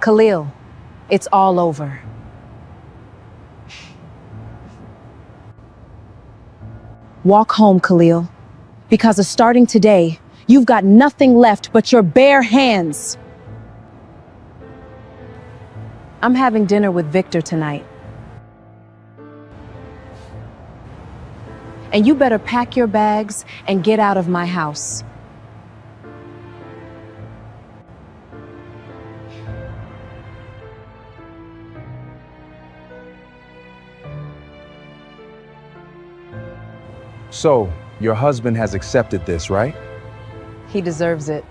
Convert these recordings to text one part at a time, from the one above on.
Khalil, it's all over. Walk home, Khalil. Because starting today, you've got nothing left but your bare hands. I'm having dinner with Victor tonight. And you better pack your bags and get out of my house. So, your husband has accepted this, right? He deserves it.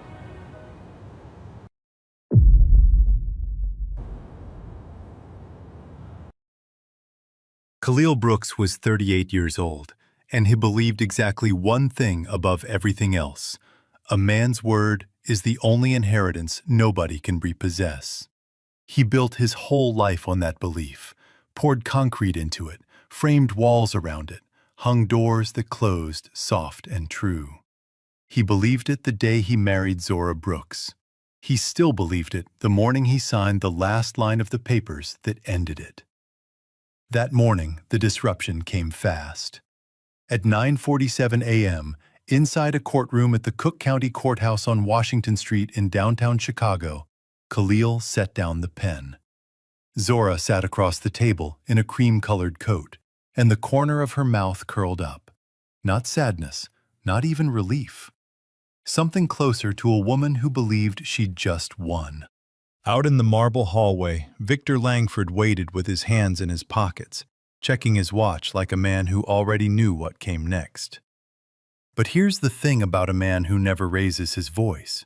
Khalil Brooks was 38 years old, and he believed exactly one thing above everything else. A man's word is the only inheritance nobody can repossess. He built his whole life on that belief, poured concrete into it, framed walls around it, hung doors that closed soft and true. He believed it the day he married Zora Brooks. He still believed it the morning he signed the last line of the papers that ended it. That morning, the disruption came fast. At 9:47 a.m., inside a courtroom at the Cook County Courthouse on Washington Street in downtown Chicago, Khalil set down the pen. Zora sat across the table in a cream-colored coat, and the corner of her mouth curled up. Not sadness, not even relief. Something closer to a woman who believed she'd just won. Out in the marble hallway, Victor Langford waited with his hands in his pockets, checking his watch like a man who already knew what came next. But here's the thing about a man who never raises his voice.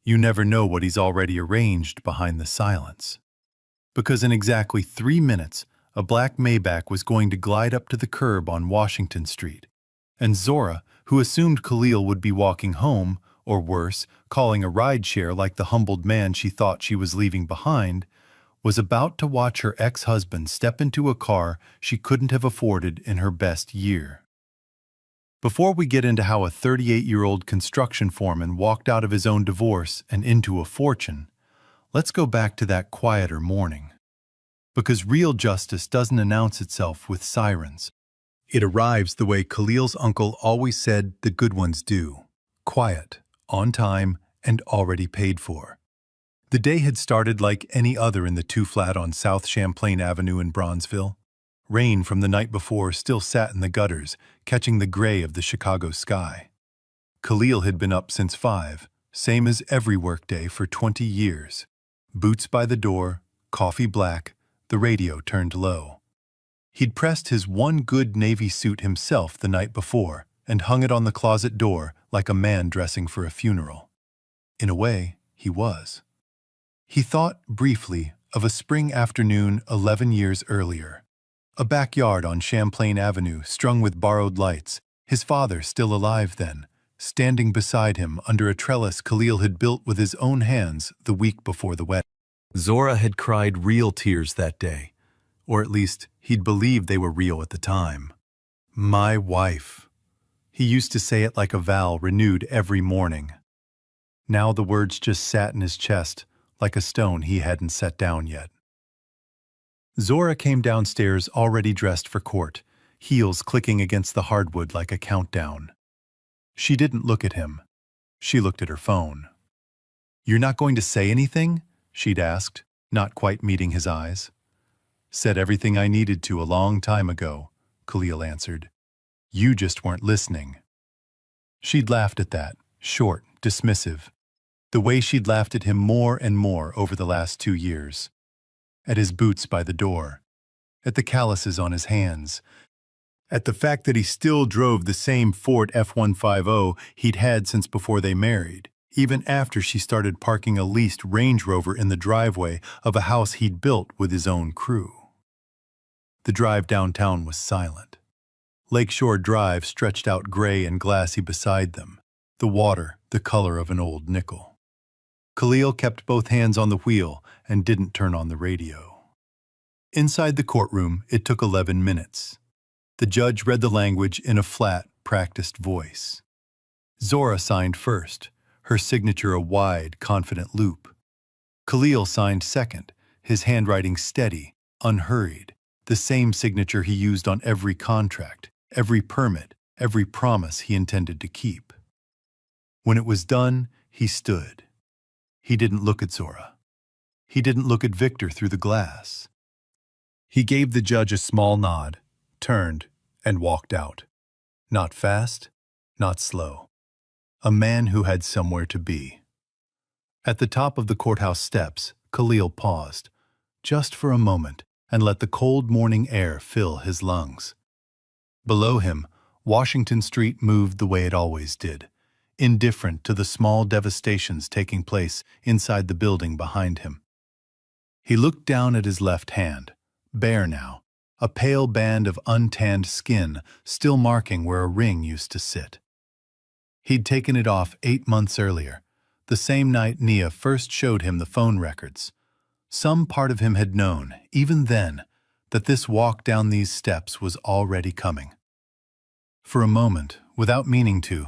You never know what he's already arranged behind the silence. Because in exactly 3 minutes, a black Maybach was going to glide up to the curb on Washington Street, and Zora, who assumed Khalil would be walking home, or worse, calling a rideshare like the humbled man she thought she was leaving behind, was about to watch her ex-husband step into a car she couldn't have afforded in her best year. Before we get into how a 38-year-old construction foreman walked out of his own divorce and into a fortune, let's go back to that quieter morning. Because real justice doesn't announce itself with sirens. It arrives the way Khalil's uncle always said the good ones do: quiet, on time, and already paid for. The day had started like any other in the two-flat on South Champlain Avenue in Bronzeville. Rain from the night before still sat in the gutters, catching the gray of the Chicago sky. Khalil had been up since 5, same as every workday for 20 years. Boots by the door, coffee black, the radio turned low. He'd pressed his one good Navy suit himself the night before and hung it on the closet door like a man dressing for a funeral. In a way, he was. He thought, briefly, of a spring afternoon 11 years earlier. A backyard on Champlain Avenue strung with borrowed lights, his father still alive then, standing beside him under a trellis Khalil had built with his own hands the week before the wedding. Zora had cried real tears that day, or at least he'd believed they were real at the time. My wife. He used to say it like a vow renewed every morning. Now the words just sat in his chest like a stone he hadn't set down yet. Zora came downstairs already dressed for court, heels clicking against the hardwood like a countdown. She didn't look at him. She looked at her phone. "You're not going to say anything?" she'd asked, not quite meeting his eyes. "Said everything I needed to a long time ago," Khalil answered. "You just weren't listening." She'd laughed at that, short, dismissive, the way she'd laughed at him more and more over the last 2 years. At his boots by the door, at the calluses on his hands, at the fact that he still drove the same Ford F-150 he'd had since before they married, even after she started parking a leased Range Rover in the driveway of a house he'd built with his own crew. The drive downtown was silent. Lakeshore Drive stretched out gray and glassy beside them, the water the color of an old nickel. Khalil kept both hands on the wheel and didn't turn on the radio. Inside the courtroom, it took 11 minutes. The judge read the language in a flat, practiced voice. Zora signed first, her signature a wide, confident loop. Khalil signed second, his handwriting steady, unhurried, the same signature he used on every contract, every permit, every promise he intended to keep. When it was done, he stood. He didn't look at Zora. He didn't look at Victor through the glass. He gave the judge a small nod, turned, and walked out. Not fast, not slow. A man who had somewhere to be. At the top of the courthouse steps, Khalil paused, just for a moment, and let the cold morning air fill his lungs. Below him, Washington Street moved the way it always did, indifferent to the small devastations taking place inside the building behind him. He looked down at his left hand, bare now, a pale band of untanned skin still marking where a ring used to sit. He'd taken it off 8 months earlier, the same night Nia first showed him the phone records. Some part of him had known, even then, that this walk down these steps was already coming. For a moment, without meaning to,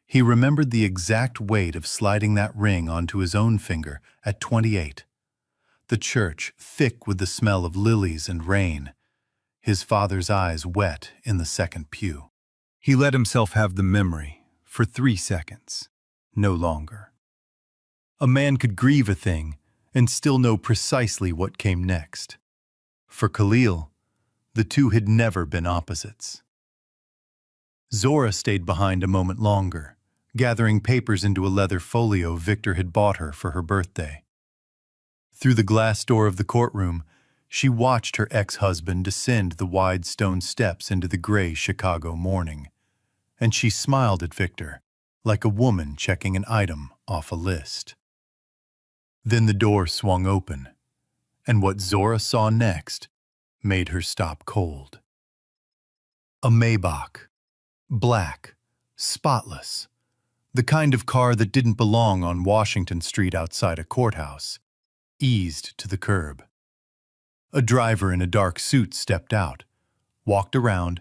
he remembered the exact weight of sliding that ring onto his own finger at 28. The church thick with the smell of lilies and rain, his father's eyes wet in the second pew. He let himself have the memory for 3 seconds, no longer. A man could grieve a thing and still know precisely what came next. For Khalil, the two had never been opposites. Zora stayed behind a moment longer, gathering papers into a leather folio Victor had bought her for her birthday. Through the glass door of the courtroom, she watched her ex-husband descend the wide stone steps into the gray Chicago morning, and she smiled at Victor, like a woman checking an item off a list. Then the door swung open, and what Zora saw next made her stop cold. A Maybach, black, spotless, the kind of car that didn't belong on Washington Street outside a courthouse, eased to the curb. A driver in a dark suit stepped out, walked around,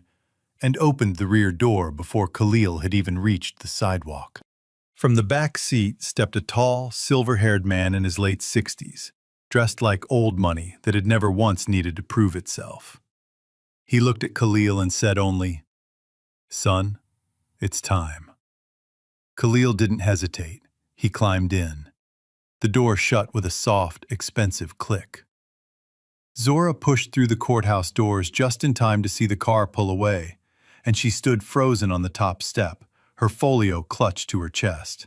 and opened the rear door before Khalil had even reached the sidewalk. From the back seat stepped a tall, silver-haired man in his late 60s, dressed like old money that had never once needed to prove itself. He looked at Khalil and said only, "Son, it's time." Khalil didn't hesitate. He climbed in. The door shut with a soft, expensive click. Zora pushed through the courthouse doors just in time to see the car pull away, and she stood frozen on the top step, her folio clutched to her chest.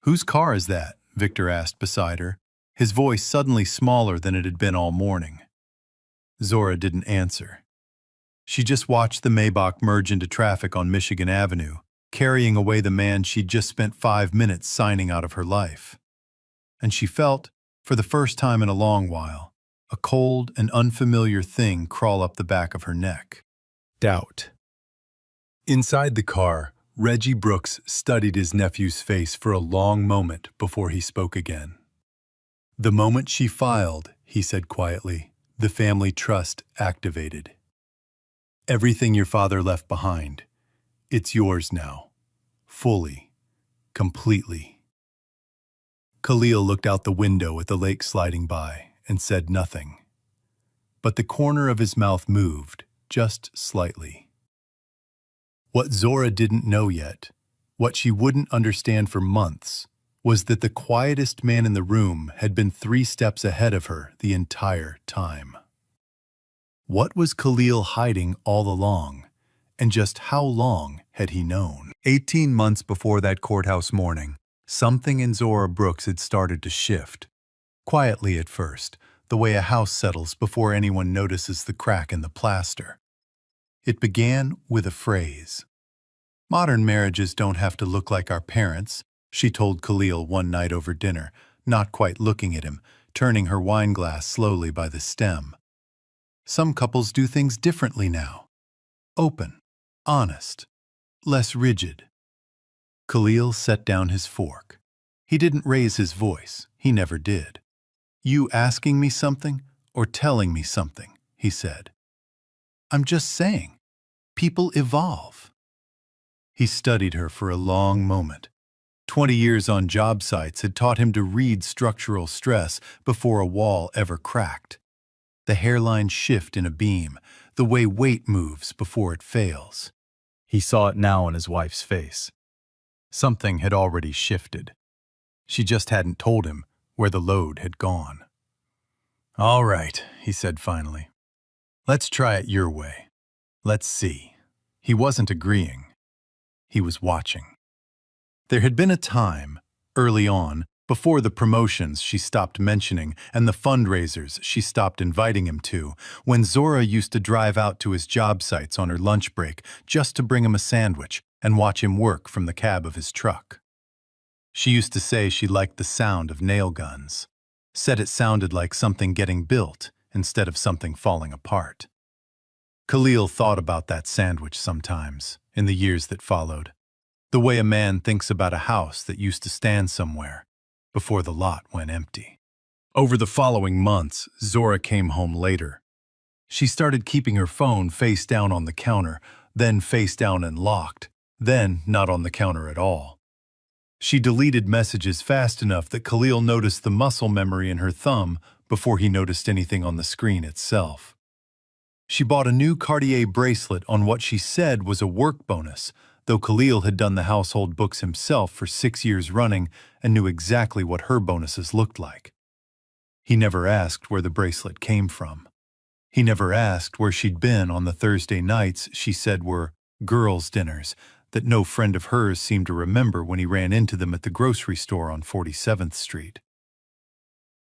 "Whose car is that?" Victor asked beside her, his voice suddenly smaller than it had been all morning. Zora didn't answer. She just watched the Maybach merge into traffic on Michigan Avenue, carrying away the man she'd just spent 5 minutes signing out of her life. And she felt, for the first time in a long while, a cold and unfamiliar thing crawl up the back of her neck. Doubt. Inside the car, Reggie Brooks studied his nephew's face for a long moment before he spoke again. "The moment she filed," he said quietly, "the family trust activated. Everything your father left behind, it's yours now. Fully. Completely." Khalil looked out the window at the lake sliding by and said nothing. But the corner of his mouth moved, just slightly. What Zora didn't know yet, what she wouldn't understand for months, was that the quietest man in the room had been 3 steps ahead of her the entire time. What was Khalil hiding all along, and just how long had he known? 18 months before that courthouse morning, something in Zora Brooks had started to shift. Quietly at first, the way a house settles before anyone notices the crack in the plaster. It began with a phrase. "Modern marriages don't have to look like our parents," she told Khalil one night over dinner, not quite looking at him, turning her wine glass slowly by the stem. "Some couples do things differently now. Open, honest, less rigid." Khalil set down his fork. He didn't raise his voice. He never did. "You asking me something or telling me something?" he said. "I'm just saying. People evolve." He studied her for a long moment, 20 years on job sites had taught him to read structural stress before a wall ever cracked. The hairline shift in a beam, the way weight moves before it fails. He saw it now on his wife's face. Something had already shifted. She just hadn't told him where the load had gone. "All right," he said finally. "Let's try it your way. Let's see." He wasn't agreeing. He was watching. There had been a time, early on, before the promotions she stopped mentioning and the fundraisers she stopped inviting him to, when Zora used to drive out to his job sites on her lunch break just to bring him a sandwich and watch him work from the cab of his truck. She used to say she liked the sound of nail guns, said it sounded like something getting built instead of something falling apart. Khalil thought about that sandwich sometimes, in the years that followed, the way a man thinks about a house that used to stand somewhere before the lot went empty. Over the following months, Zora came home later. She started keeping her phone face down on the counter, then face down and locked, then not on the counter at all. She deleted messages fast enough that Khalil noticed the muscle memory in her thumb before he noticed anything on the screen itself. She bought a new Cartier bracelet on what she said was a work bonus, though Khalil had done the household books himself for 6 years running and knew exactly what her bonuses looked like. He never asked where the bracelet came from. He never asked where she'd been on the Thursday nights she said were girls' dinners that no friend of hers seemed to remember when he ran into them at the grocery store on 47th Street.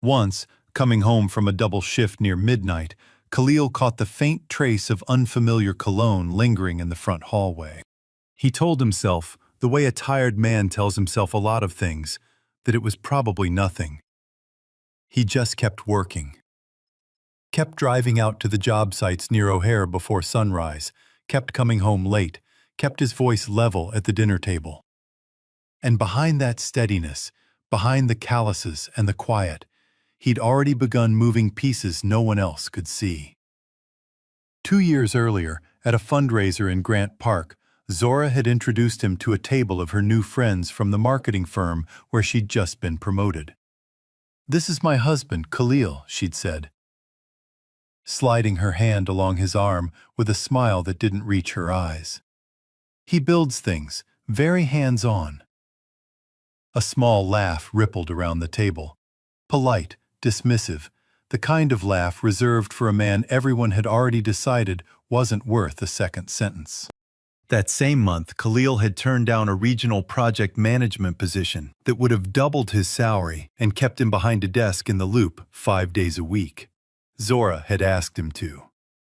Once, coming home from a double shift near midnight, Khalil caught the faint trace of unfamiliar cologne lingering in the front hallway. He told himself, the way a tired man tells himself a lot of things, that it was probably nothing. He just kept working. Kept driving out to the job sites near O'Hare before sunrise, kept coming home late, kept his voice level at the dinner table. And behind that steadiness, behind the calluses and the quiet, he'd already begun moving pieces no one else could see. 2 years earlier, at a fundraiser in Grant Park, Zora had introduced him to a table of her new friends from the marketing firm where she'd just been promoted. "This is my husband, Khalil," she'd said, sliding her hand along his arm with a smile that didn't reach her eyes. "He builds things, very hands-on." A small laugh rippled around the table. Polite, dismissive, the kind of laugh reserved for a man everyone had already decided wasn't worth a second sentence. That same month, Khalil had turned down a regional project management position that would have doubled his salary and kept him behind a desk in the Loop 5 days a week. Zora had asked him to.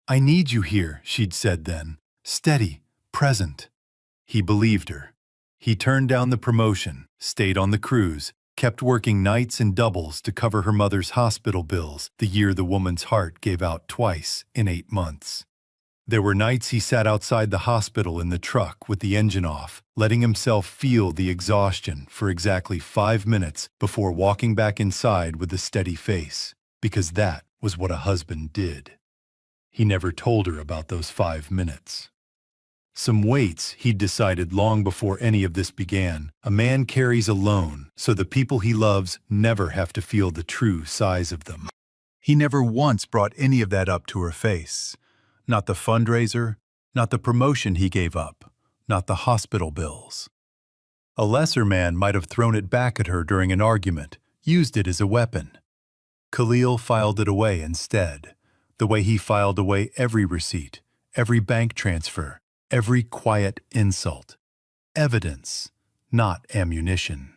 "I need you here," she'd said then. "Steady, present." He believed her. He turned down the promotion, stayed on the cruise, kept working nights and doubles to cover her mother's hospital bills the year the woman's heart gave out twice in 8 months. There were nights he sat outside the hospital in the truck with the engine off, letting himself feel the exhaustion for exactly 5 minutes before walking back inside with a steady face, because that was what a husband did. He never told her about those 5 minutes. Some weights he'd decided long before any of this began, a man carries alone so the people he loves never have to feel the true size of them. He never once brought any of that up to her face. Not the fundraiser, not the promotion he gave up, not the hospital bills. A lesser man might have thrown it back at her during an argument, used it as a weapon. Khalil filed it away instead, the way he filed away every receipt, every bank transfer, every quiet insult. Evidence, not ammunition.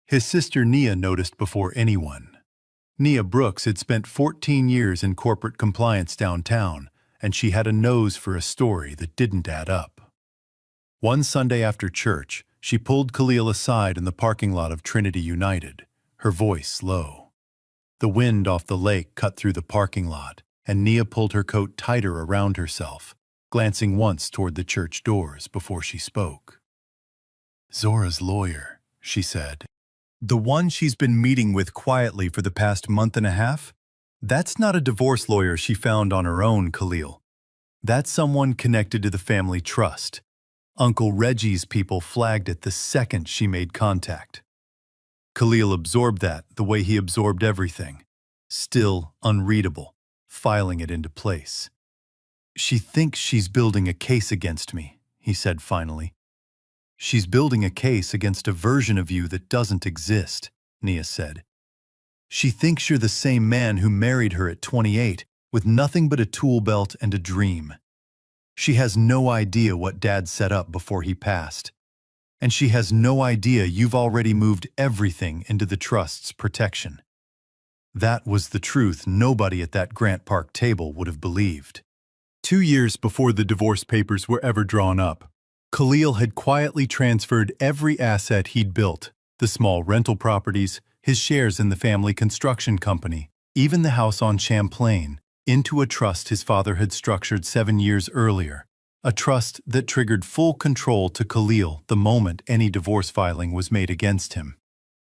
His sister Nia noticed before anyone. Nia Brooks had spent 14 years in corporate compliance downtown, and she had a nose for a story that didn't add up. One Sunday after church, she pulled Khalil aside in the parking lot of Trinity United, her voice low. The wind off the lake cut through the parking lot, and Nia pulled her coat tighter around herself, glancing once toward the church doors before she spoke. "Zora's lawyer," she said. "The one she's been meeting with quietly for the past month and a half? That's not a divorce lawyer she found on her own, Khalil. That's someone connected to the family trust. Uncle Reggie's people flagged it the second she made contact. Khalil absorbed that the way he absorbed everything. Still unreadable, filing it into place. "She thinks she's building a case against me," he said finally. "She's building a case against a version of you that doesn't exist," Nia said. "She thinks you're the same man who married her at 28 with nothing but a tool belt and a dream. She has no idea what Dad set up before he passed. And she has no idea you've already moved everything into the trust's protection." That was the truth nobody at that Grant Park table would have believed. 2 years before the divorce papers were ever drawn up, Khalil had quietly transferred every asset he'd built, the small rental properties, his shares in the family construction company, even the house on Champlain, into a trust his father had structured 7 years earlier, a trust that triggered full control to Khalil the moment any divorce filing was made against him.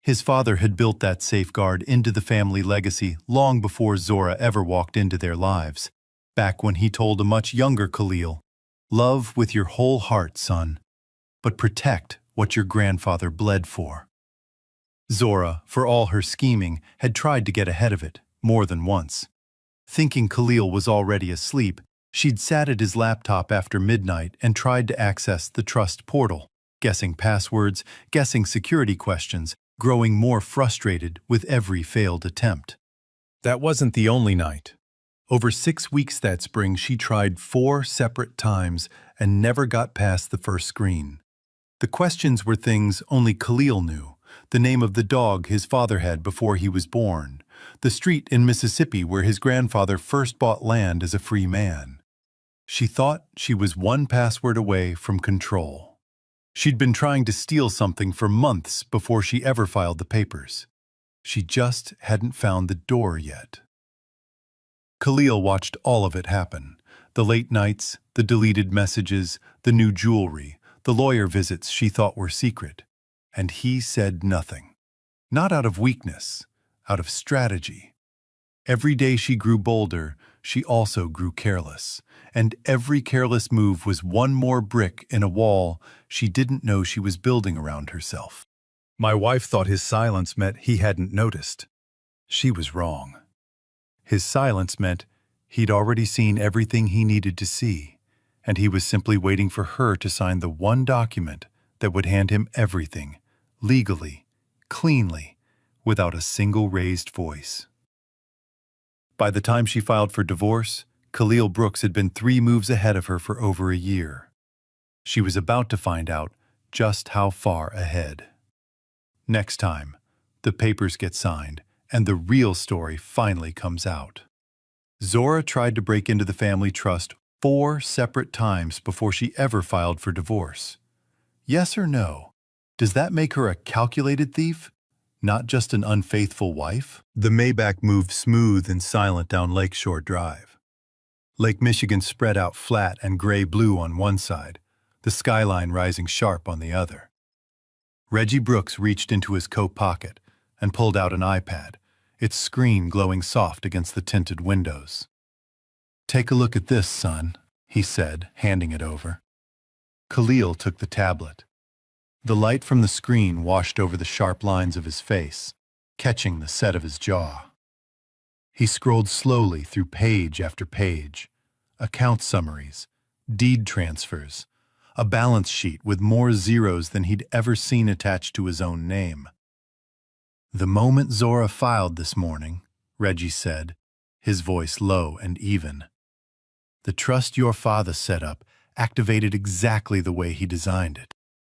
His father had built that safeguard into the family legacy long before Zora ever walked into their lives, back when he told a much younger Khalil, "Love with your whole heart, son, but protect what your grandfather bled for." Zora, for all her scheming, had tried to get ahead of it, more than once. Thinking Khalil was already asleep, she'd sat at his laptop after midnight and tried to access the trust portal, guessing passwords, guessing security questions, growing more frustrated with every failed attempt. That wasn't the only night. Over 6 weeks that spring, she tried 4 separate times and never got past the first screen. The questions were things only Khalil knew: the name of the dog his father had before he was born, the street in Mississippi where his grandfather first bought land as a free man. She thought she was one password away from control. She'd been trying to steal something for months before she ever filed the papers. She just hadn't found the door yet. Khalil watched all of it happen: the late nights, the deleted messages, the new jewelry, the lawyer visits she thought were secret. And he said nothing. Not out of weakness, out of strategy. Every day she grew bolder, she also grew careless. And every careless move was one more brick in a wall she didn't know she was building around herself. My wife thought his silence meant he hadn't noticed. She was wrong. His silence meant he'd already seen everything he needed to see, and he was simply waiting for her to sign the one document that would hand him everything, legally, cleanly, without a single raised voice. By the time she filed for divorce, Khalil Brooks had been 3 moves ahead of her for over a year. She was about to find out just how far ahead. Next time, the papers get signed, and the real story finally comes out. Zora tried to break into the family trust 4 separate times before she ever filed for divorce. Yes or no? Does that make her a calculated thief? Not just an unfaithful wife? The Maybach moved smooth and silent down Lakeshore Drive. Lake Michigan spread out flat and gray-blue on one side, the skyline rising sharp on the other. Reggie Brooks reached into his coat pocket and pulled out an iPad, its screen glowing soft against the tinted windows. "Take a look at this, son," he said, handing it over. Khalil took the tablet. The light from the screen washed over the sharp lines of his face, catching the set of his jaw. He scrolled slowly through page after page: account summaries, deed transfers, a balance sheet with more zeros than he'd ever seen attached to his own name. "The moment Zora filed this morning," Reggie said, his voice low and even, "the trust your father set up activated exactly the way he designed it.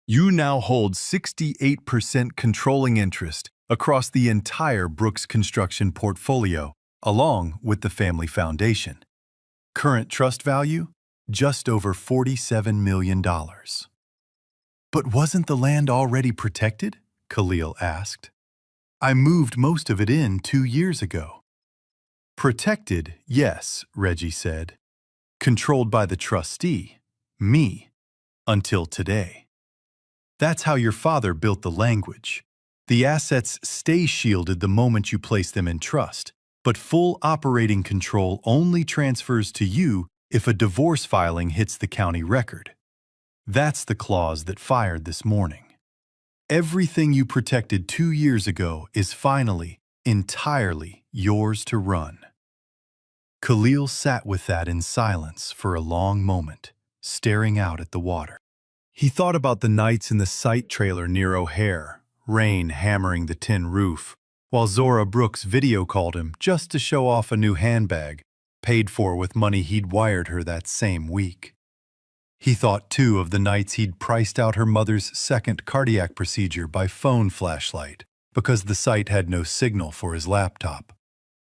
You now hold 68% controlling interest across the entire Brooks Construction portfolio, along with the family foundation. Current trust value? Just over $47 million. "But wasn't the land already protected?" Khalil asked. "I moved most of it in 2 years ago." "Protected, yes," Reggie said. "Controlled by the trustee, me, until today. That's how your father built the language. The assets stay shielded the moment you place them in trust, but full operating control only transfers to you if a divorce filing hits the county record. That's the clause that fired this morning. Everything you protected 2 years ago is finally, entirely yours to run. Khalil sat with that in silence for a long moment, staring out at the water. He thought about the nights in the site trailer near O'Hare, rain hammering the tin roof, while Zora Brooks video called him just to show off a new handbag, paid for with money he'd wired her that same week. He thought, too, of the nights he'd priced out her mother's second cardiac procedure by phone flashlight because the site had no signal for his laptop,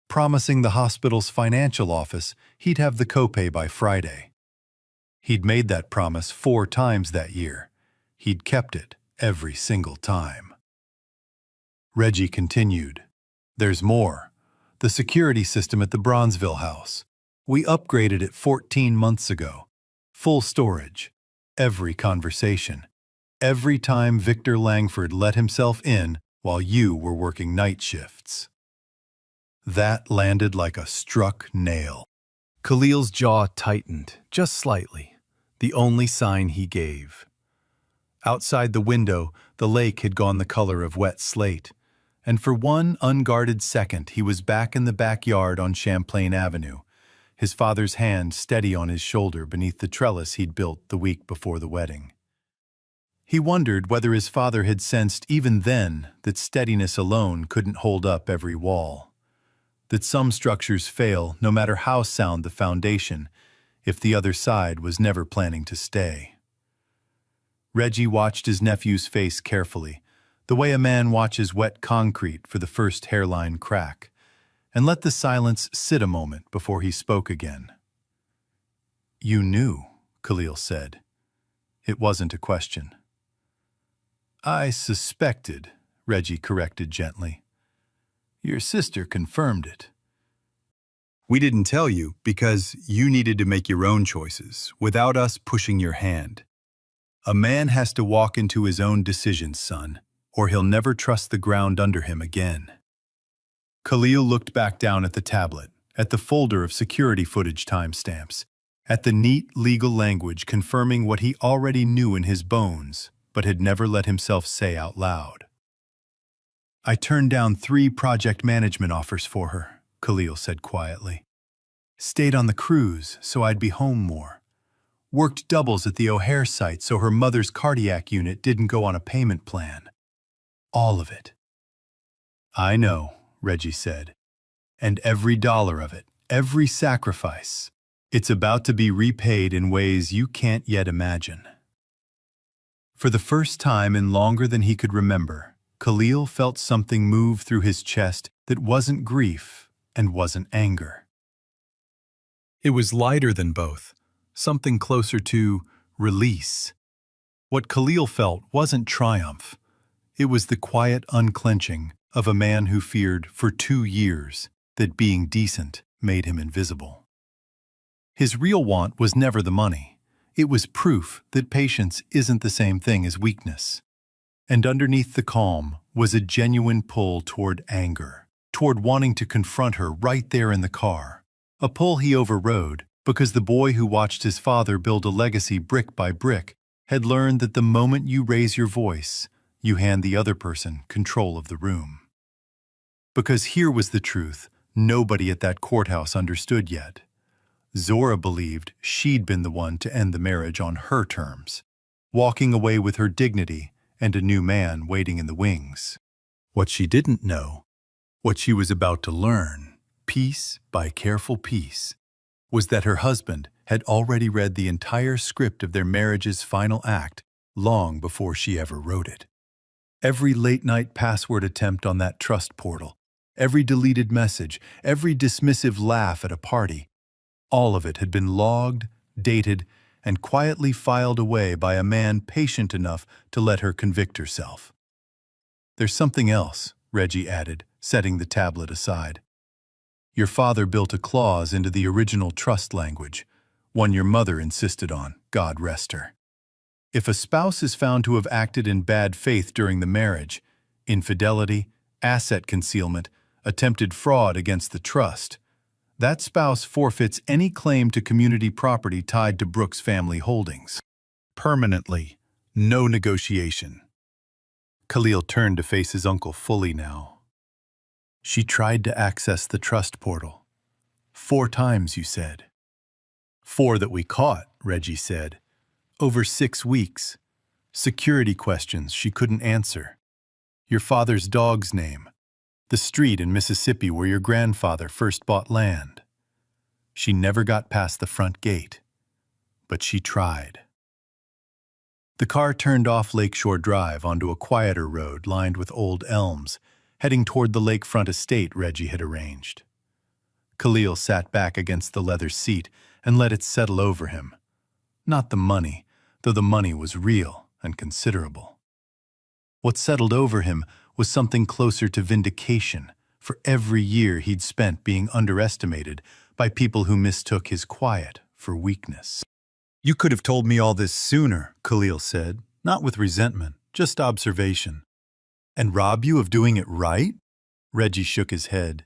promising the hospital's financial office he'd have the copay by Friday. He'd made that promise 4 times that year. He'd kept it every single time. Reggie continued, "There's more. The security system at the Bronzeville house. We upgraded it 14 months ago. Full storage. Every conversation. Every time Victor Langford let himself in while you were working night shifts." That landed like a struck nail. Khalil's jaw tightened, just slightly, the only sign he gave. Outside the window, the lake had gone the color of wet slate, and for one unguarded second he was back in the backyard on Champlain Avenue, his father's hand steady on his shoulder beneath the trellis he'd built the week before the wedding. He wondered whether his father had sensed even then that steadiness alone couldn't hold up every wall, that some structures fail no matter how sound the foundation if the other side was never planning to stay. Reggie watched his nephew's face carefully, the way a man watches wet concrete for the first hairline crack, and let the silence sit a moment before he spoke again. "You knew," Khalil said. It wasn't a question. "I suspected," Reggie corrected gently. "Your sister confirmed it." "We didn't tell you because you needed to make your own choices without us pushing your hand. A man has to walk into his own decisions, son, or he'll never trust the ground under him again." Khalil looked back down at the tablet, at the folder of security footage timestamps, at the neat legal language confirming what he already knew in his bones but had never let himself say out loud. "I turned down 3 project management offers for her," Khalil said quietly. "Stayed on the cruise so I'd be home more. Worked doubles at the O'Hare site so her mother's cardiac unit didn't go on a payment plan. All of it." "I know," Reggie said. "And every dollar of it, every sacrifice, it's about to be repaid in ways you can't yet imagine." For the first time in longer than he could remember, Khalil felt something move through his chest that wasn't grief and wasn't anger. It was lighter than both, something closer to release. What Khalil felt wasn't triumph. It was the quiet unclenching of a man who feared for 2 years that being decent made him invisible. His real want was never the money. It was proof that patience isn't the same thing as weakness. And underneath the calm was a genuine pull toward anger, toward wanting to confront her right there in the car, a pull he overrode because the boy who watched his father build a legacy brick by brick had learned that the moment you raise your voice, you hand the other person control of the room. Because here was the truth nobody at that courthouse understood yet. Zora believed she'd been the one to end the marriage on her terms, walking away with her dignity and a new man waiting in the wings. What she didn't know, what she was about to learn, piece by careful piece, was that her husband had already read the entire script of their marriage's final act long before she ever wrote it. Every late-night password attempt on that trust portal, every deleted message, every dismissive laugh at a party, all of it had been logged, dated, and quietly filed away by a man patient enough to let her convict herself. "There's something else," Reggie added, setting the tablet aside. "Your father built a clause into the original trust language, one your mother insisted on, God rest her. If a spouse is found to have acted in bad faith during the marriage, infidelity, asset concealment, attempted fraud against the trust, that spouse forfeits any claim to community property tied to Brooks' family holdings. Permanently. No negotiation. Khalil turned to face his uncle fully now. She tried to access the trust portal. 4 times, you said. 4 that we caught, Reggie said. Over 6 weeks. Security questions she couldn't answer. Your father's dog's name. The street in Mississippi where your grandfather first bought land. She never got past the front gate. But she tried. The car turned off Lakeshore Drive onto a quieter road lined with old elms, heading toward the lakefront estate Reggie had arranged. Khalil sat back against the leather seat and let it settle over him. Not the money, though the money was real and considerable. What settled over him was something closer to vindication for every year he'd spent being underestimated by people who mistook his quiet for weakness. You could have told me all this sooner, Khalil said, not with resentment, just observation. And rob you of doing it right? Reggie shook his head.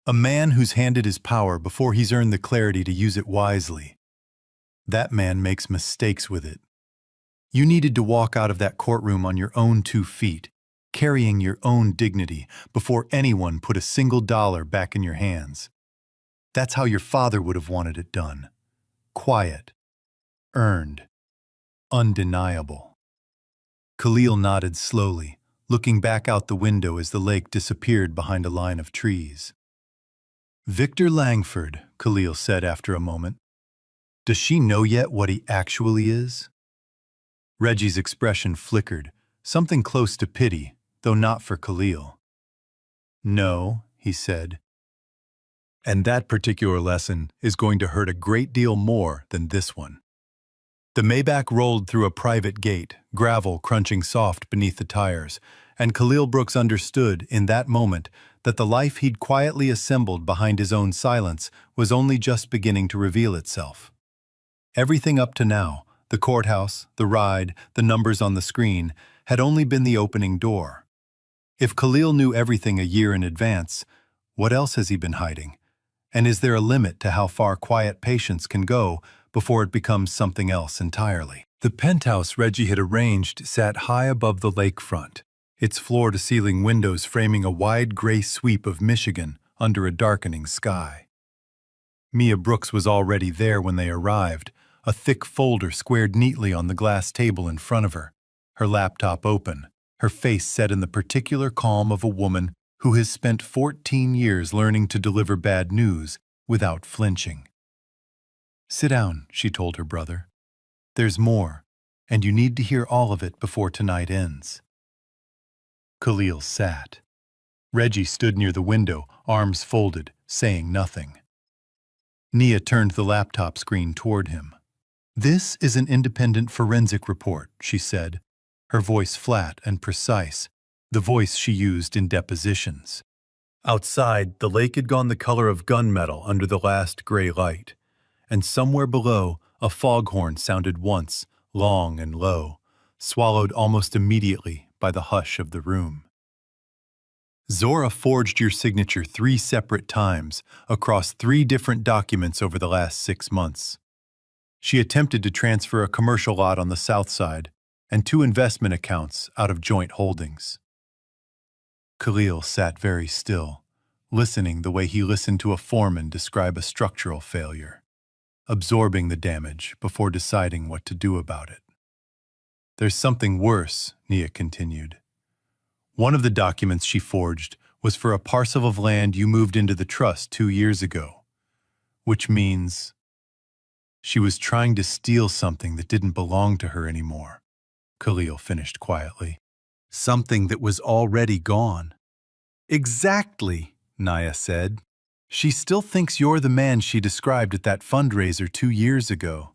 A man who's handed his power before he's earned the clarity to use it wisely. That man makes mistakes with it. You needed to walk out of that courtroom on your own 2 feet, carrying your own dignity before anyone put a single dollar back in your hands. That's how your father would have wanted it done. Quiet. Earned. Undeniable. Khalil nodded slowly, looking back out the window as the lake disappeared behind a line of trees. Victor Langford, Khalil said after a moment. Does she know yet what he actually is? Reggie's expression flickered, something close to pity, though not for Khalil. No, he said. And that particular lesson is going to hurt a great deal more than this one. The Maybach rolled through a private gate, gravel crunching soft beneath the tires, and Khalil Brooks understood in that moment that the life he'd quietly assembled behind his own silence was only just beginning to reveal itself. Everything up to now, the courthouse, the ride, the numbers on the screen, had only been the opening door. If Khalil knew everything a year in advance, what else has he been hiding? And is there a limit to how far quiet patience can go before it becomes something else entirely? The penthouse Reggie had arranged sat high above the lakefront, its floor-to-ceiling windows framing a wide gray sweep of Michigan under a darkening sky. Mia Brooks was already there when they arrived, a thick folder squared neatly on the glass table in front of her, her laptop open, her face set in the particular calm of a woman who has spent 14 years learning to deliver bad news without flinching. Sit down, she told her brother. There's more, and you need to hear all of it before tonight ends. Khalil sat. Reggie stood near the window, arms folded, saying nothing. Nia turned the laptop screen toward him. This is an independent forensic report, she said, her voice flat and precise, the voice she used in depositions. Outside, the lake had gone the color of gunmetal under the last gray light, and somewhere below, a foghorn sounded once, long and low, swallowed almost immediately by the hush of the room. Zora forged your signature 3 separate times across 3 different documents over the last 6 months. She attempted to transfer a commercial lot on the south side and 2 investment accounts out of joint holdings. Khalil sat very still, listening the way he listened to a foreman describe a structural failure, absorbing the damage before deciding what to do about it. There's something worse, Nia continued. One of the documents she forged was for a parcel of land you moved into the trust 2 years ago, which means she was trying to steal something that didn't belong to her anymore, Khalil finished quietly. Something that was already gone. Exactly, Nia said. She still thinks you're the man she described at that fundraiser 2 years ago.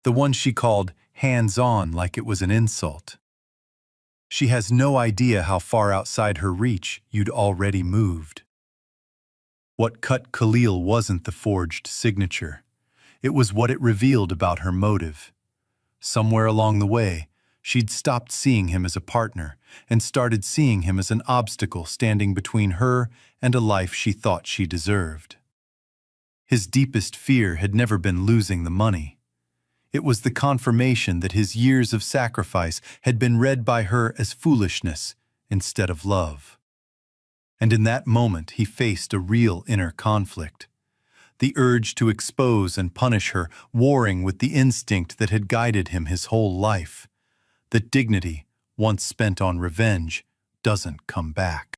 The one she called hands-on like it was an insult. She has no idea how far outside her reach you'd already moved. What cut Khalil wasn't the forged signature. It was what it revealed about her motive. Somewhere along the way, she'd stopped seeing him as a partner and started seeing him as an obstacle standing between her and a life she thought she deserved. His deepest fear had never been losing the money. It was the confirmation that his years of sacrifice had been read by her as foolishness instead of love. And in that moment he faced a real inner conflict. The urge to expose and punish her, warring with the instinct that had guided him his whole life. That dignity, once spent on revenge, doesn't come back.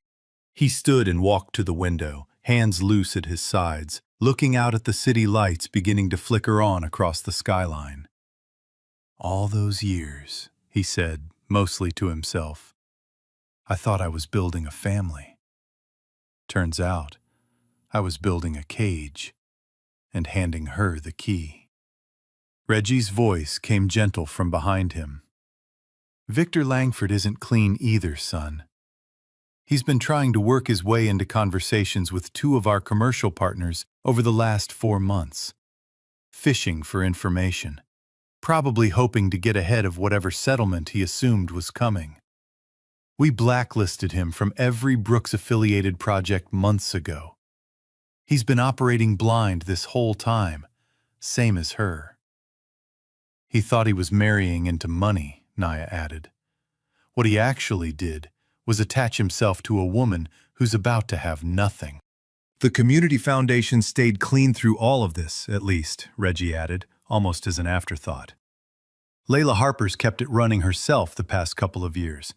He stood and walked to the window, hands loose at his sides, looking out at the city lights beginning to flicker on across the skyline. All those years, he said, mostly to himself, I thought I was building a family. Turns out, I was building a cage and handing her the key. Reggie's voice came gentle from behind him. Victor Langford isn't clean either, son. He's been trying to work his way into conversations with 2 of our commercial partners over the last 4 months. Fishing for information, probably hoping to get ahead of whatever settlement he assumed was coming. We blacklisted him from every Brooks-affiliated project months ago. He's been operating blind this whole time, same as her. He thought he was marrying into money, Naya added. What he actually did was attach himself to a woman who's about to have nothing. The community foundation stayed clean through all of this, at least, Reggie added, almost as an afterthought. Layla Harper's kept it running herself the past couple of years.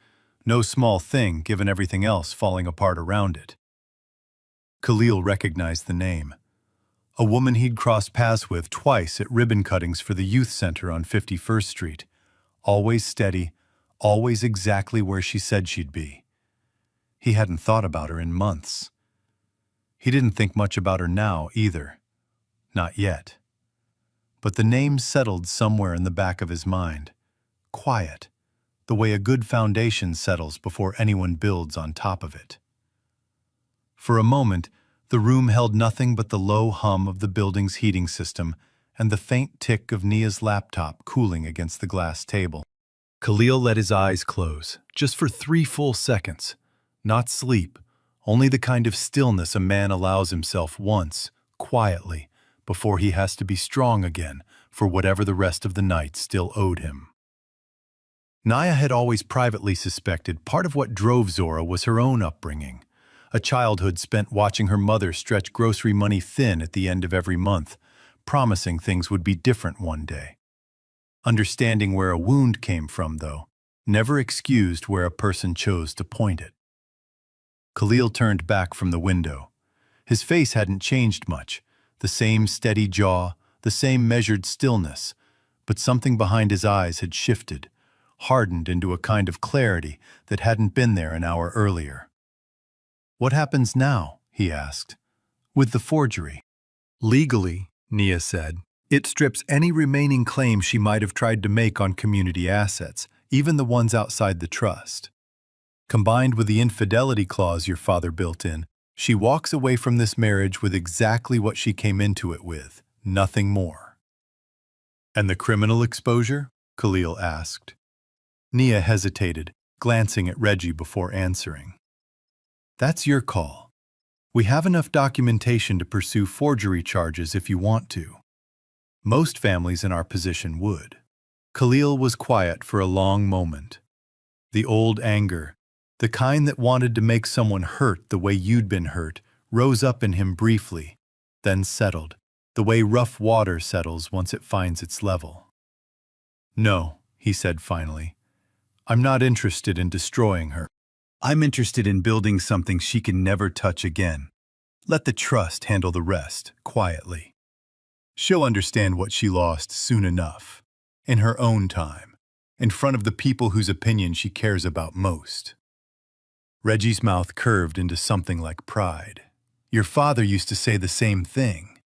No small thing, given everything else falling apart around it. Khalil recognized the name. A woman he'd crossed paths with twice at ribbon cuttings for the youth center on 51st Street. Always steady, always exactly where she said she'd be. He hadn't thought about her in months. He didn't think much about her now, either. Not yet. But the name settled somewhere in the back of his mind. Quiet, the way a good foundation settles before anyone builds on top of it. For a moment, the room held nothing but the low hum of the building's heating system and the faint tick of Nia's laptop cooling against the glass table. Khalil let his eyes close, just for 3 full seconds. Not sleep, only the kind of stillness a man allows himself once, quietly, before he has to be strong again for whatever the rest of the night still owed him. Naya had always privately suspected part of what drove Zora was her own upbringing. A childhood spent watching her mother stretch grocery money thin at the end of every month, promising things would be different one day. Understanding where a wound came from, though, never excused where a person chose to point it. Khalil turned back from the window. His face hadn't changed much, the same steady jaw, the same measured stillness, but something behind his eyes had shifted, hardened into a kind of clarity that hadn't been there an hour earlier. What happens now, he asked, with the forgery? Legally, Nia said, it strips any remaining claim she might have tried to make on community assets, even the ones outside the trust. Combined with the infidelity clause your father built in, she walks away from this marriage with exactly what she came into it with, nothing more. And the criminal exposure? Khalil asked. Nia hesitated, glancing at Reggie before answering. That's your call. We have enough documentation to pursue forgery charges if you want to. Most families in our position would. Khalil was quiet for a long moment. The old anger, the kind that wanted to make someone hurt the way you'd been hurt, rose up in him briefly, then settled, the way rough water settles once it finds its level. No, he said finally. I'm not interested in destroying her. I'm interested in building something she can never touch again. Let the trust handle the rest, quietly. She'll understand what she lost soon enough, in her own time, in front of the people whose opinion she cares about most. Reggie's mouth curved into something like pride. Your father used to say the same thing.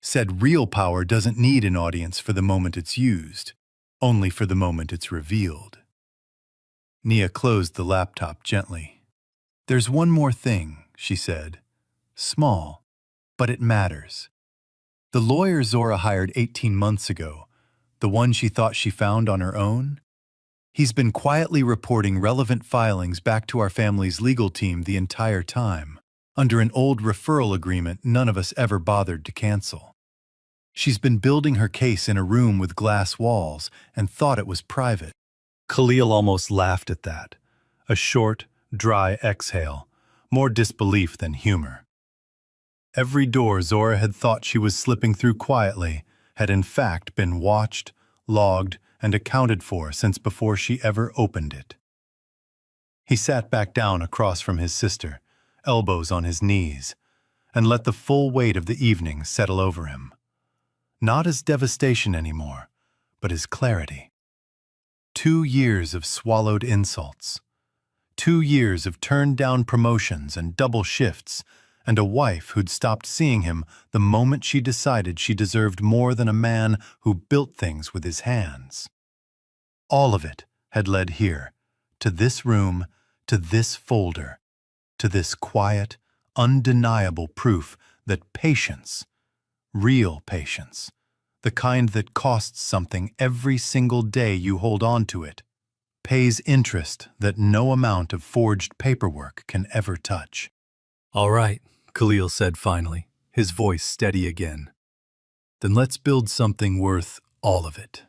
Said real power doesn't need an audience for the moment it's used, only for the moment it's revealed. Nia closed the laptop gently. There's one more thing, she said. Small, but it matters. The lawyer Zora hired 18 months ago, the one she thought she found on her own, he's been quietly reporting relevant filings back to our family's legal team the entire time, under an old referral agreement none of us ever bothered to cancel. She's been building her case in a room with glass walls and thought it was private. Khalil almost laughed at that. A short, dry exhale, more disbelief than humor. Every door Zora had thought she was slipping through quietly had in fact been watched, logged, and accounted for since before she ever opened it. He sat back down across from his sister, elbows on his knees, and let the full weight of the evening settle over him. Not as devastation anymore, but as clarity. 2 years of swallowed insults. 2 years of turned-down promotions and double shifts, and a wife who'd stopped seeing him the moment she decided she deserved more than a man who built things with his hands. All of it had led here, to this room, to this folder, to this quiet, undeniable proof that patience, real patience, the kind that costs something every single day you hold on to it, pays interest that no amount of forged paperwork can ever touch. "All right," Khalil said finally, his voice steady again. "Then let's build something worth all of it."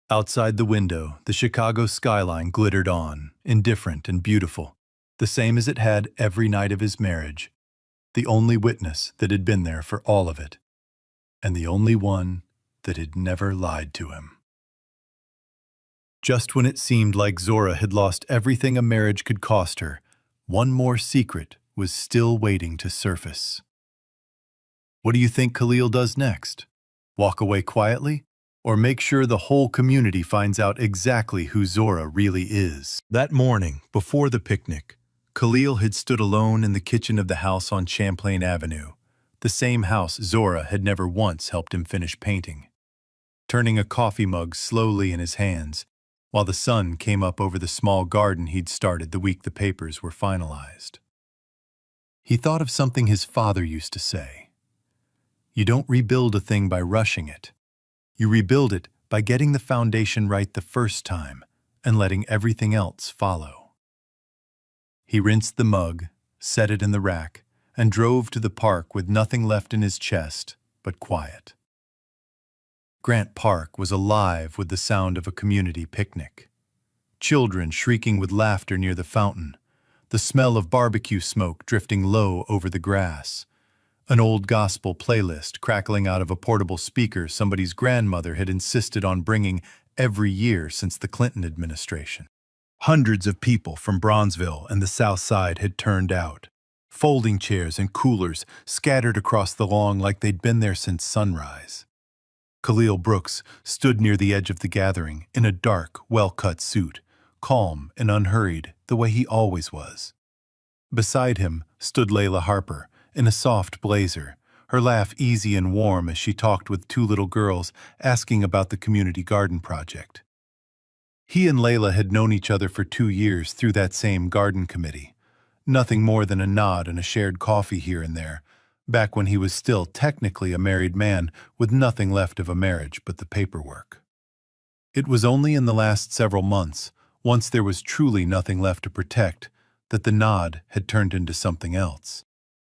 Outside the window, the Chicago skyline glittered on, indifferent and beautiful, the same as it had every night of his marriage, the only witness that had been there for all of it, and the only one that had never lied to him. Just when it seemed like Zora had lost everything a marriage could cost her, one more secret was still waiting to surface. What do you think Khalil does next? Walk away quietly? Or make sure the whole community finds out exactly who Zora really is? That morning, before the picnic, Khalil had stood alone in the kitchen of the house on Champlain Avenue, the same house Zora had never once helped him finish painting. Turning a coffee mug slowly in his hands, while the sun came up over the small garden he'd started the week the papers were finalized. He thought of something his father used to say. You don't rebuild a thing by rushing it. You rebuild it by getting the foundation right the first time and letting everything else follow. He rinsed the mug, set it in the rack, and drove to the park with nothing left in his chest but quiet. Grant Park was alive with the sound of a community picnic. Children shrieking with laughter near the fountain, the smell of barbecue smoke drifting low over the grass, an old gospel playlist crackling out of a portable speaker somebody's grandmother had insisted on bringing every year since the Clinton administration. Hundreds of people from Bronzeville and the South Side had turned out, folding chairs and coolers scattered across the lawn like they'd been there since sunrise. Khalil Brooks stood near the edge of the gathering in a dark, well-cut suit, calm and unhurried the way he always was. Beside him stood Layla Harper in a soft blazer, her laugh easy and warm as she talked with 2 little girls asking about the community garden project. He and Layla had known each other for 2 years through that same garden committee, nothing more than a nod and a shared coffee here and there, back when he was still technically a married man with nothing left of a marriage but the paperwork. It was only in the last several months, once there was truly nothing left to protect, that the nod had turned into something else.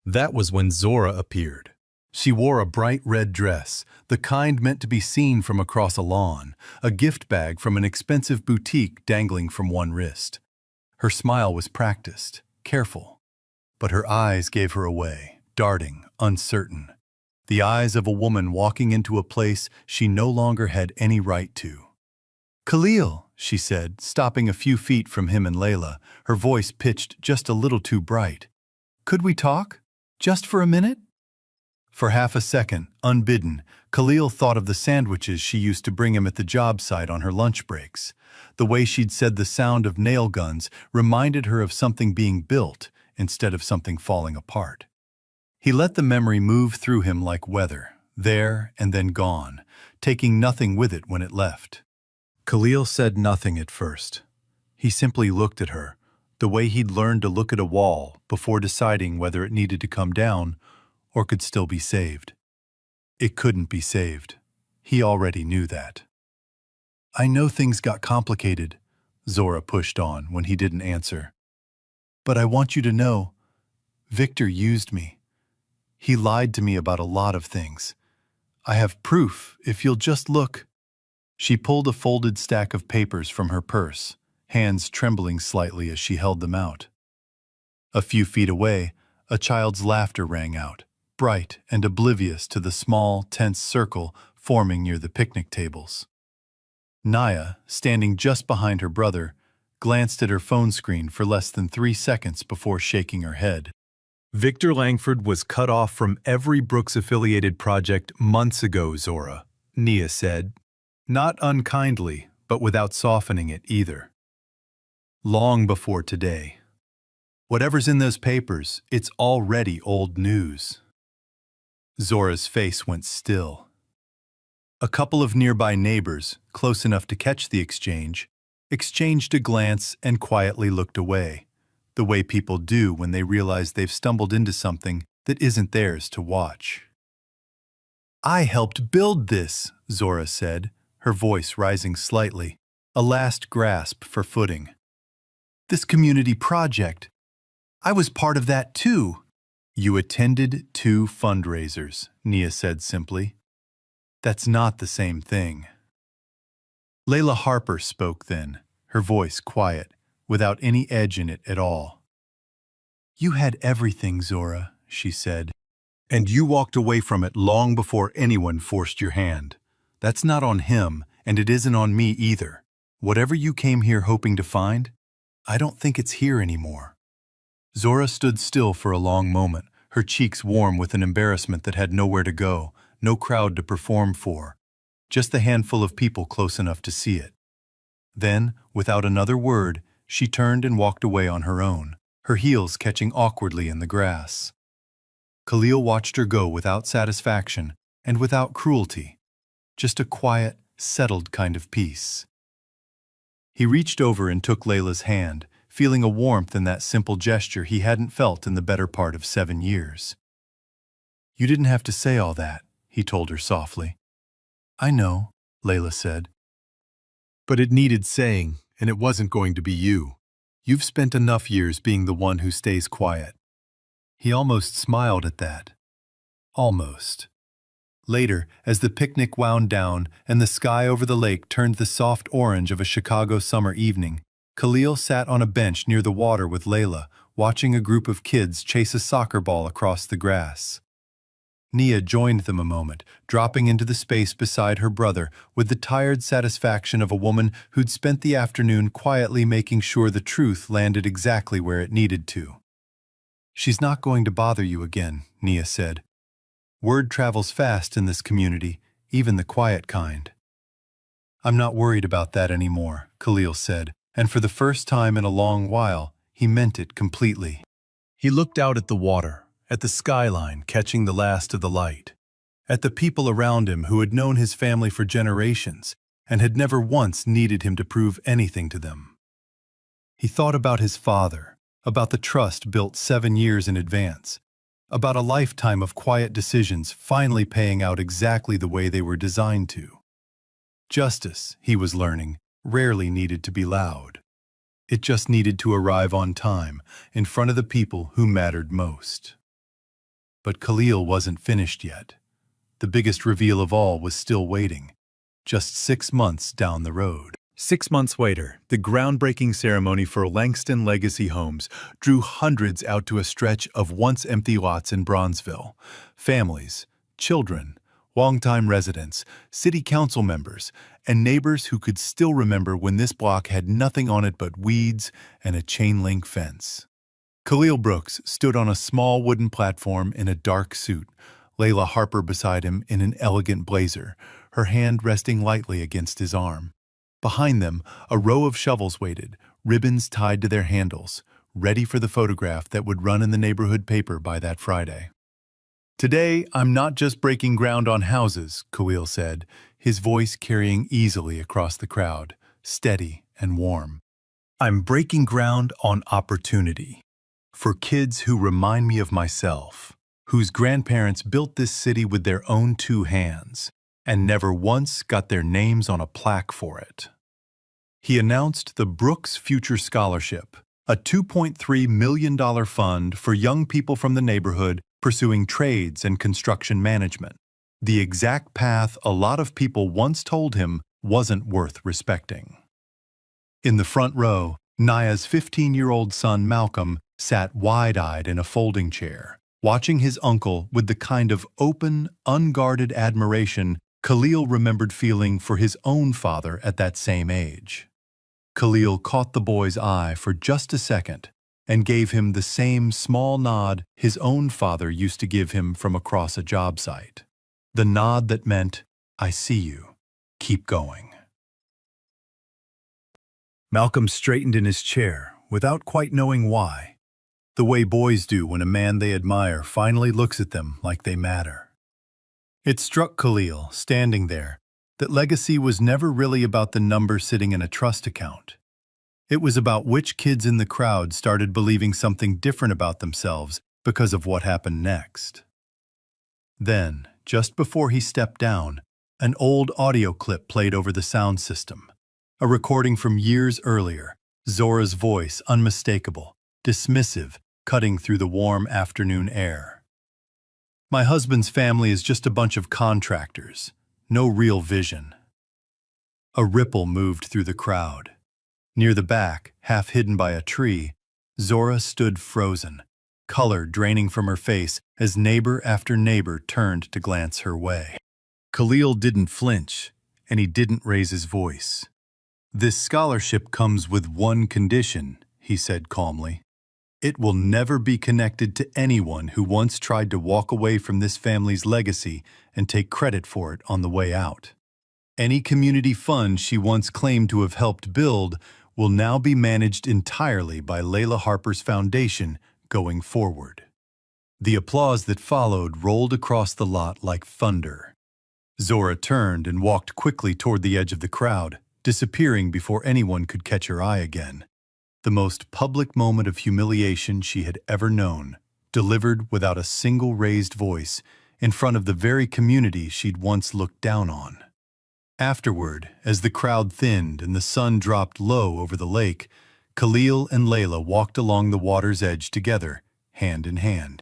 That was when Zora appeared. She wore a bright red dress, the kind meant to be seen from across a lawn, a gift bag from an expensive boutique dangling from one wrist. Her smile was practiced, careful, but her eyes gave her away, darting, uncertain. The eyes of a woman walking into a place she no longer had any right to. "Khalil," she said, stopping a few feet from him and Layla, her voice pitched just a little too bright. "Could we talk? Just for a minute?" For half a second, unbidden, Khalil thought of the sandwiches she used to bring him at the job site on her lunch breaks. The way she'd said the sound of nail guns reminded her of something being built instead of something falling apart. He let the memory move through him like weather, there and then gone, taking nothing with it when it left. Khalil said nothing at first. He simply looked at her, the way he'd learned to look at a wall before deciding whether it needed to come down or could still be saved. It couldn't be saved. He already knew that. "I know things got complicated," Zora pushed on when he didn't answer. "But I want you to know, Victor used me. He lied to me about a lot of things. I have proof, if you'll just look. She pulled a folded stack of papers from her purse, hands trembling slightly as she held them out. A few feet away, a child's laughter rang out, bright and oblivious to the small, tense circle forming near the picnic tables. Naya, standing just behind her brother, glanced at her phone screen for less than 3 seconds before shaking her head. Victor Langford was cut off from every Brooks-affiliated project months ago, Zora, Nia said. Not unkindly, but without softening it either. Long before today. Whatever's in those papers, it's already old news. Zora's face went still. A couple of nearby neighbors, close enough to catch the exchange, exchanged a glance and quietly looked away, the way people do when they realize they've stumbled into something that isn't theirs to watch. I helped build this, Zora said, her voice rising slightly, a last grasp for footing. This community project. I was part of that too. You attended 2 fundraisers, Nia said simply. That's not the same thing. Layla Harper spoke then, her voice quiet, without any edge in it at all. You had everything, Zora, she said. And you walked away from it long before anyone forced your hand. That's not on him, and it isn't on me either. Whatever you came here hoping to find, I don't think it's here anymore. Zora stood still for a long moment, her cheeks warm with an embarrassment that had nowhere to go, no crowd to perform for, just a handful of people close enough to see it. Then, without another word, she turned and walked away on her own, her heels catching awkwardly in the grass. Khalil watched her go without satisfaction and without cruelty, just a quiet, settled kind of peace. He reached over and took Layla's hand, feeling a warmth in that simple gesture he hadn't felt in the better part of 7 years. You didn't have to say all that, he told her softly. I know, Layla said. But it needed saying, and it wasn't going to be you. You've spent enough years being the one who stays quiet. He almost smiled at that. Almost. Later, as the picnic wound down and the sky over the lake turned the soft orange of a Chicago summer evening, Khalil sat on a bench near the water with Layla, watching a group of kids chase a soccer ball across the grass. Nia joined them a moment, dropping into the space beside her brother with the tired satisfaction of a woman who'd spent the afternoon quietly making sure the truth landed exactly where it needed to. She's not going to bother you again, Nia said. Word travels fast in this community, even the quiet kind. I'm not worried about that anymore, Khalil said, and for the first time in a long while, he meant it completely. He looked out at the water, at the skyline catching the last of the light, at the people around him who had known his family for generations and had never once needed him to prove anything to them. He thought about his father, about the trust built 7 years in advance, about a lifetime of quiet decisions finally paying out exactly the way they were designed to. Justice, he was learning, rarely needed to be loud. It just needed to arrive on time, in front of the people who mattered most. But Khalil wasn't finished yet. The biggest reveal of all was still waiting, just 6 months down the road. 6 months later, the groundbreaking ceremony for Langston Legacy Homes drew hundreds out to a stretch of once empty lots in Bronzeville. Families, children, longtime residents, city council members, and neighbors who could still remember when this block had nothing on it but weeds and a chain-link fence. Khalil Brooks stood on a small wooden platform in a dark suit, Layla Harper beside him in an elegant blazer, her hand resting lightly against his arm. Behind them, a row of shovels waited, ribbons tied to their handles, ready for the photograph that would run in the neighborhood paper by that Friday. Today, I'm not just breaking ground on houses, Khalil said, his voice carrying easily across the crowd, steady and warm. I'm breaking ground on opportunity. For kids who remind me of myself, whose grandparents built this city with their own 2 hands, and never once got their names on a plaque for it. He announced the Brooks Future Scholarship, a $2.3 million fund for young people from the neighborhood pursuing trades and construction management. the exact path a lot of people once told him wasn't worth respecting. In the front row, Naya's 15-year-old son Malcolm sat wide-eyed in a folding chair, watching his uncle with the kind of open, unguarded admiration Khalil remembered feeling for his own father at that same age. Khalil caught the boy's eye for just a second and gave him the same small nod his own father used to give him from across a job site. The nod that meant, "I see you. Keep going." Malcolm straightened in his chair without quite knowing why, the way boys do when a man they admire finally looks at them like they matter. It struck Khalil, standing there, that legacy was never really about the number sitting in a trust account. It was about which kids in the crowd started believing something different about themselves because of what happened next. Then, just before he stepped down, an old audio clip played over the sound system. A recording from years earlier, Zora's voice unmistakable, dismissive, cutting through the warm afternoon air. "My husband's family is just a bunch of contractors, no real vision." A ripple moved through the crowd. Near the back, half hidden by a tree, Zora stood frozen, color draining from her face as neighbor after neighbor turned to glance her way. Khalil didn't flinch, and he didn't raise his voice. "This scholarship comes with one condition," he said calmly. "It will never be connected to anyone who once tried to walk away from this family's legacy and take credit for it on the way out. Any community fund she once claimed to have helped build will now be managed entirely by Layla Harper's foundation going forward." The applause that followed rolled across the lot like thunder. Zora turned and walked quickly toward the edge of the crowd, disappearing before anyone could catch her eye again. The most public moment of humiliation she had ever known, delivered without a single raised voice, in front of the very community she'd once looked down on. Afterward, as the crowd thinned and the sun dropped low over the lake, Khalil and Layla walked along the water's edge together, hand in hand.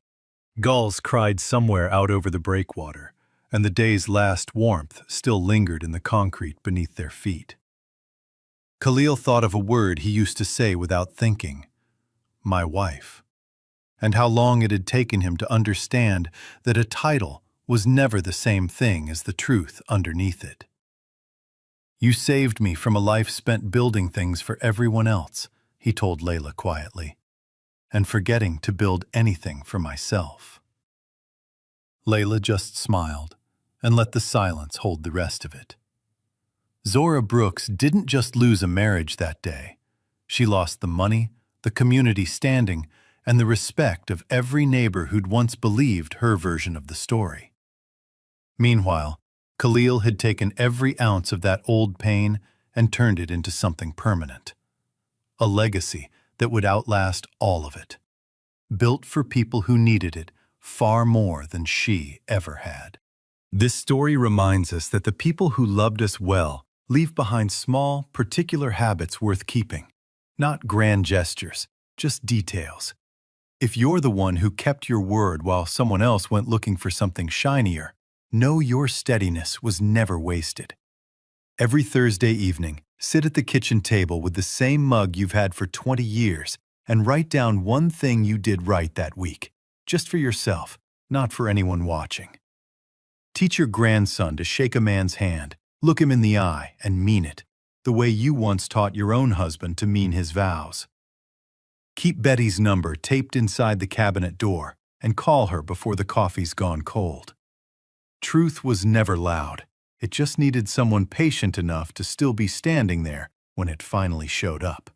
Gulls cried somewhere out over the breakwater, and the day's last warmth still lingered in the concrete beneath their feet. Khalil thought of a word he used to say without thinking, "My wife," and how long it had taken him to understand that a title was never the same thing as the truth underneath it. "You saved me from a life spent building things for everyone else," he told Layla quietly, "and forgetting to build anything for myself." Layla just smiled and let the silence hold the rest of it. Zora Brooks didn't just lose a marriage that day. She lost the money, the community standing, and the respect of every neighbor who'd once believed her version of the story. Meanwhile, Khalil had taken every ounce of that old pain and turned it into something permanent. A legacy that would outlast all of it. Built for people who needed it far more than she ever had. This story reminds us that the people who loved us well leave behind small, particular habits worth keeping. Not grand gestures, just details. If you're the one who kept your word while someone else went looking for something shinier, know your steadiness was never wasted. Every Thursday evening, sit at the kitchen table with the same mug you've had for 20 years and write down one thing you did right that week, just for yourself, not for anyone watching. Teach your grandson to shake a man's hand, look him in the eye, and mean it, the way you once taught your own husband to mean his vows. Keep Betty's number taped inside the cabinet door and call her before the coffee's gone cold. Truth was never loud. It just needed someone patient enough to still be standing there when it finally showed up.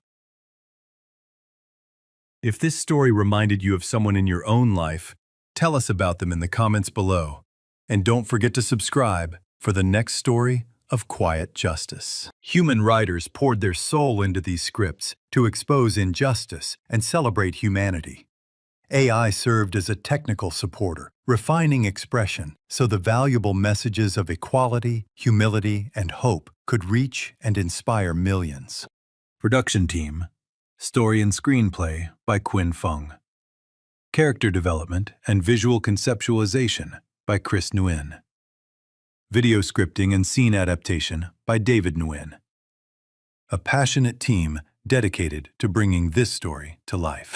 If this story reminded you of someone in your own life, tell us about them in the comments below. And don't forget to subscribe for the next story of quiet justice. Human writers poured their soul into these scripts to expose injustice and celebrate humanity. AI served as a technical supporter, refining expression so the valuable messages of equality, humility, and hope could reach and inspire millions. Production team: story and screenplay by Quinn Fung. Character development and visual conceptualization by Chris Nguyen. Video scripting and scene adaptation by David Nguyen. A passionate team dedicated to bringing this story to life.